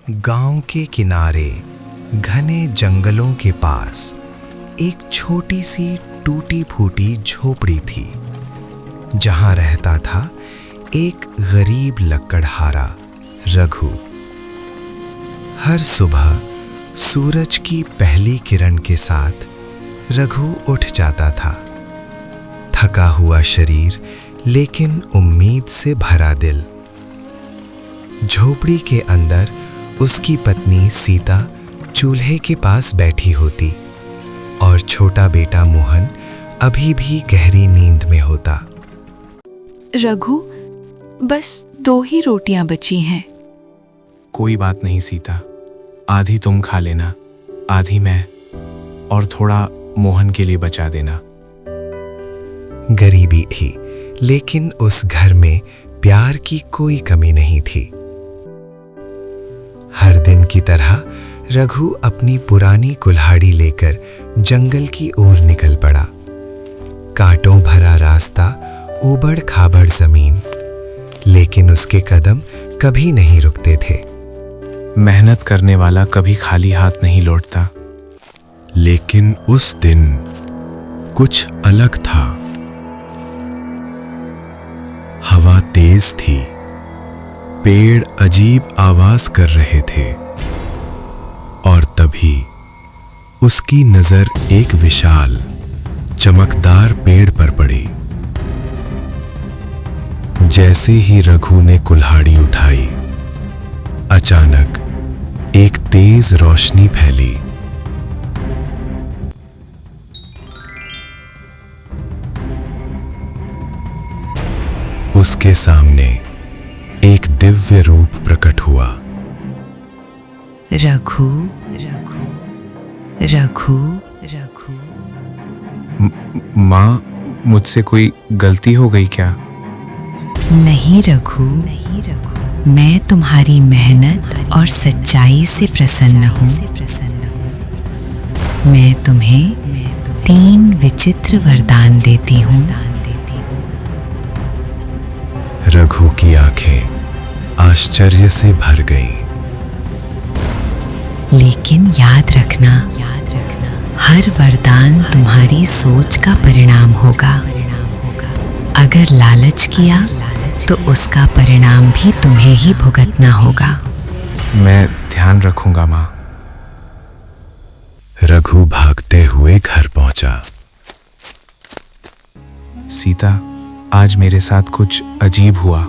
गांव के किनारे घने जंगलों के पास एक छोटी सी टूटी फूटी झोपड़ी थी, जहां रहता था एक गरीब लकड़हारा रघु। हर सुबह सूरज की पहली किरण के साथ रघु उठ जाता था, थका हुआ शरीर लेकिन उम्मीद से भरा दिल। झोपड़ी के अंदर उसकी पत्नी सीता चूल्हे के पास बैठी होती और छोटा बेटा मोहन अभी भी गहरी नींद में होता। रघु, बस 2 ही रोटियां बची हैं। कोई बात नहीं सीता, आधी तुम खा लेना, आधी मैं, और थोड़ा मोहन के लिए बचा देना। गरीबी थी, लेकिन उस घर में प्यार की कोई कमी नहीं थी। हर दिन की तरह रघु अपनी पुरानी कुल्हाड़ी लेकर जंगल की ओर निकल पड़ा। कांटों भरा रास्ता, ऊबड़ खाबड़ जमीन, लेकिन उसके कदम कभी नहीं रुकते थे। मेहनत करने वाला कभी खाली हाथ नहीं लौटता। लेकिन उस दिन कुछ अलग था। हवा तेज थी, पेड़ अजीब आवाज कर रहे थे, और तभी उसकी नजर एक विशाल चमकदार पेड़ पर पड़ी। जैसे ही रघु ने कुल्हाड़ी उठाई, अचानक एक तेज रोशनी फैली। उसके सामने एक दिव्य रूप प्रकट हुआ। रघु, रघु, रघु, रघु। माँ, मुझसे कोई गलती हो गई क्या? नहीं रघु, नहीं रघु, मैं तुम्हारी मेहनत और सच्चाई से प्रसन्न हूँ। मैं तुम्हें 3 विचित्र वरदान देती हूँ। रघु की आंखें आश्चर्य से भर गईं। लेकिन याद रखना, हर वरदान तुम्हारी सोच का परिणाम होगा। अगर लालच किया तो उसका परिणाम भी तुम्हें ही भुगतना होगा। मैं ध्यान रखूंगा माँ। रघु भागते हुए घर पहुंचा। सीता, आज मेरे साथ कुछ अजीब हुआ।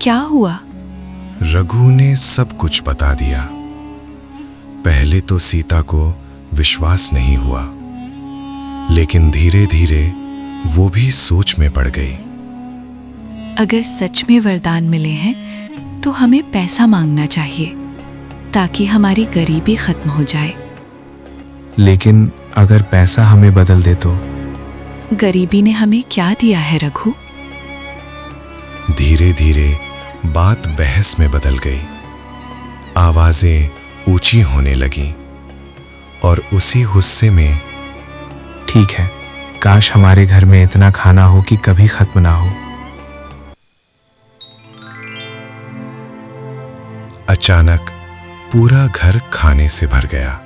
क्या हुआ? रघु ने सब कुछ बता दिया। पहले तो सीता को विश्वास नहीं हुआ, लेकिन धीरे धीरे वो भी सोच में पड़ गई। अगर सच में वरदान मिले हैं तो हमें पैसा मांगना चाहिए, ताकि हमारी गरीबी खत्म हो जाए। लेकिन अगर पैसा हमें बदल दे तो? गरीबी ने हमें क्या दिया है रघु? धीरे धीरे बात बहस में बदल गई। आवाजें ऊंची होने लगीं, और उसी गुस्से में, ठीक है, काश हमारे घर में इतना खाना हो कि कभी खत्म ना हो। अचानक पूरा घर खाने से भर गया।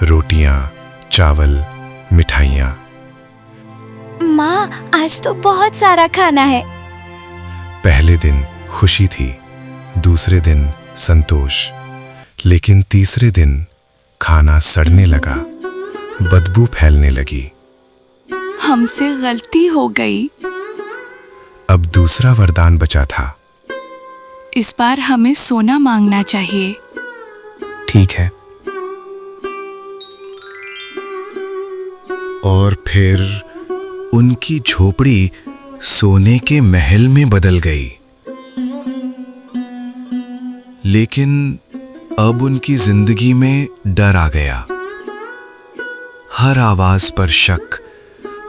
रोटियां, चावल, मिठाइयां। माँ, आज तो बहुत सारा खाना है। पहले दिन खुशी थी, दूसरे दिन संतोष, लेकिन तीसरे दिन खाना सड़ने लगा, बदबू फैलने लगी। हमसे गलती हो गई। अब दूसरा वरदान बचा था। इस बार हमें सोना मांगना चाहिए। ठीक है। और फिर उनकी झोपड़ी सोने के महल में बदल गई। लेकिन अब उनकी जिंदगी में डर आ गया। हर आवाज पर शक,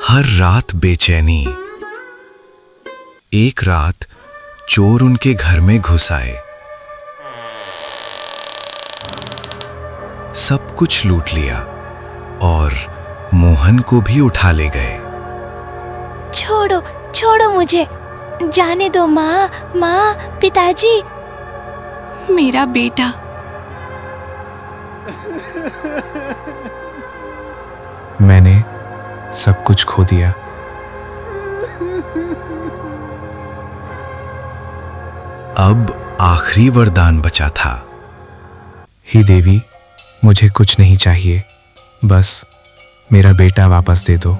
हर रात बेचैनी। एक रात चोर उनके घर में घुस आए, सब कुछ लूट लिया और मोहन को भी उठा ले गए। छोड़ो, छोड़ो मुझे, जाने दो माँ, माँ, पिताजी। मेरा बेटा, मैंने सब कुछ खो दिया। अब आखिरी वरदान बचा था। ही देवी, मुझे कुछ नहीं चाहिए, बस मेरा बेटा वापस दे दो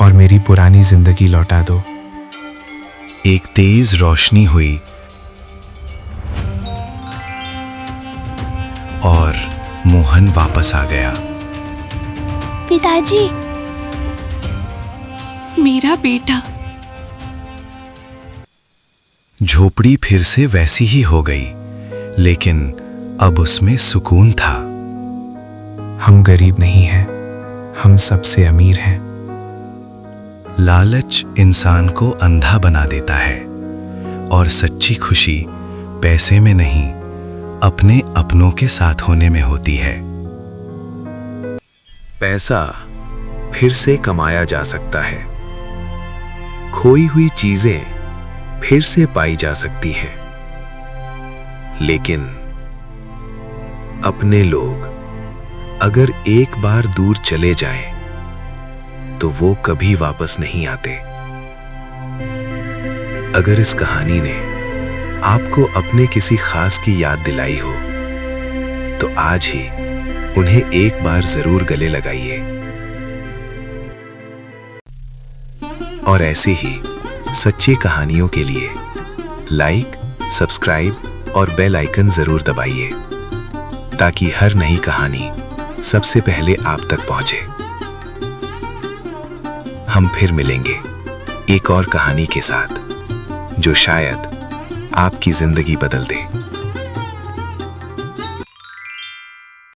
और मेरी पुरानी जिंदगी लौटा दो। एक तेज रोशनी हुई और मोहन वापस आ गया। पिताजी, मेरा बेटा। झोपड़ी फिर से वैसी ही हो गई, लेकिन अब उसमें सुकून था। हम गरीब नहीं हैं, हम सबसे अमीर हैं। लालच इंसान को अंधा बना देता है और सच्ची खुशी पैसे में नहीं, अपने अपनों के साथ होने में होती है। पैसा फिर से कमाया जा सकता है, खोई हुई चीजें फिर से पाई जा सकती हैं, लेकिन अपने लोग अगर एक बार दूर चले जाएं, तो वो कभी वापस नहीं आते। अगर इस कहानी ने आपको अपने किसी खास की याद दिलाई हो, तो आज ही उन्हें एक बार जरूर गले लगाइए। और ऐसे ही सच्ची कहानियों के लिए लाइक, सब्सक्राइब और बेल आइकन जरूर दबाइए, ताकि हर नई कहानी सबसे पहले आप तक पहुंचे। हम फिर मिलेंगे एक और कहानी के साथ, जो शायद आपकी जिंदगी बदल दे।